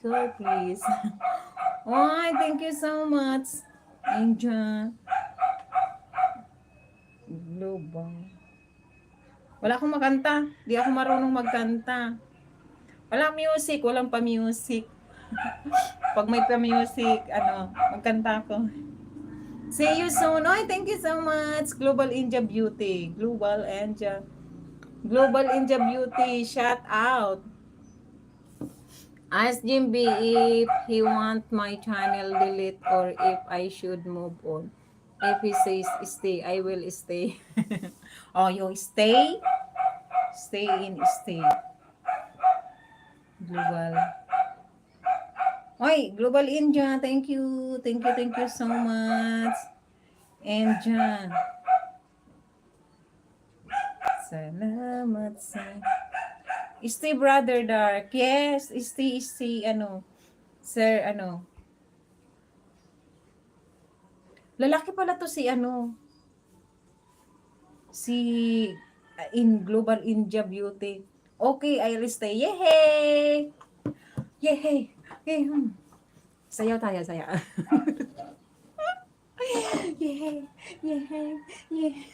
Girl, please. Why, thank you so much. Angel. Global. Wala akong makanta. Di ako marunong magkanta. Walang music, walang pa-music. Pag may pa-music, magkanta ako. See you soon. Oy, thank you so much. Global India Beauty. Global India Beauty. Shout out. Ask Jimby if he want my channel delete or if I should move on. If he says stay, I will stay. Oh, you stay? Stay in stay. Global. Oy, Global India, thank you. Thank you so much. India. Salamat sa... Stay, Brother Dark. Yes, stay, Sir, lalaki pala to si in Global India Beauty. Okay, I'll stay. Yehey! Yehey! Yehey! Sayaw tayo, sayaw. Yehey! Yehey! Yehey!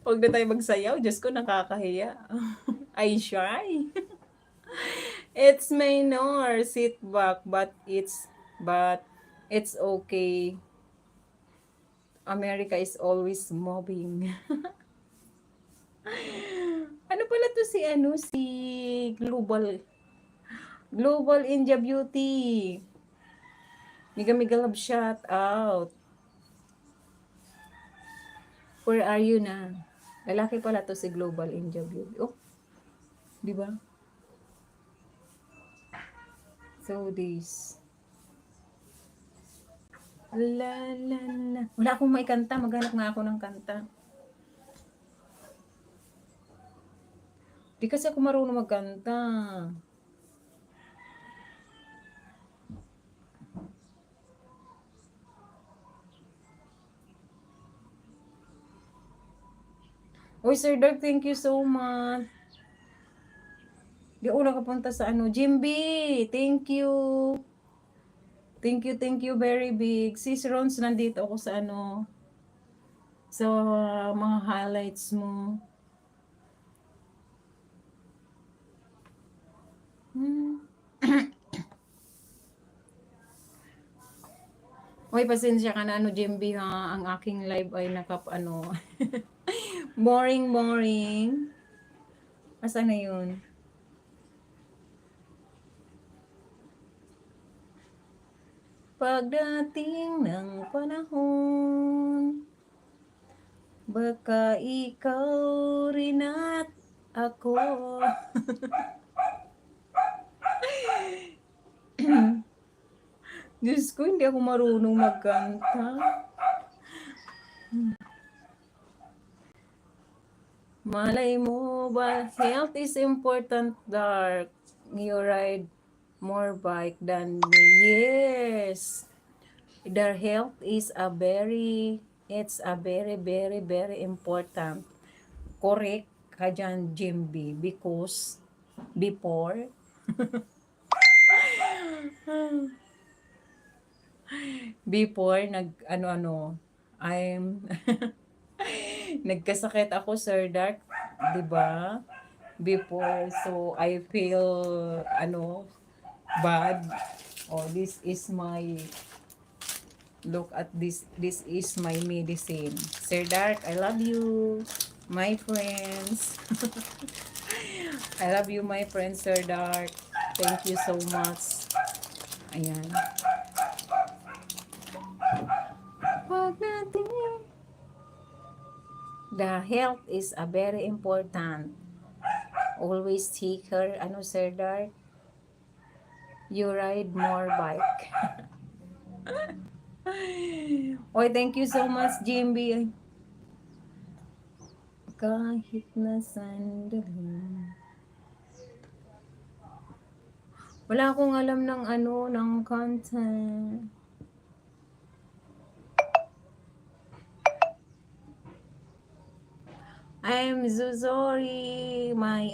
Pag na tayo magsayaw, Diyos ko, nakakahiya. I shy. It's minor, sit back, but it's okay. America is always moving. Ano pala to si Global India Beauty. Miga love shout out. Where are you na? Lalaki pala to si Global India Beauty. Oh, di ba? So this. La la la. Wala akong may kanta. Maghanap nga ako ng kanta. Di kasi ako marunong magkanta. Oy, Sir Dark, thank you so much. Di ako nakapunta sa Jimby, thank you. Thank you very big. Sis Rons, nandito ako sa sa mga highlights mo. Oy, pasensya ka na Jimby ha. Ang aking live ay boring. Asa na yun? Pagdating ng panahon, baka ikaw rin at ako. Diyos ko, hindi ako marunong magkanta. Malay mo ba, health is important, Dark. You ride more bike than me. Yes. Their health is it's a very, very, very important. Correct ka dyan, Jimby, because before, I'm nagkasakit ako, Sir Dark, 'di ba? Before, so I feel bad. Oh, this is my look at this. This is my medicine. Sir Dark, I love you, my friends. I love you, my friends, Sir Dark. Thank you so much. Ayan. Wag natin. The health is a very important. Always take her, Sir Dark. You ride more bike. Oy, thank you so much, Jimby. Kahit na sandali. Wala akong alam ng content. I'm so sorry, my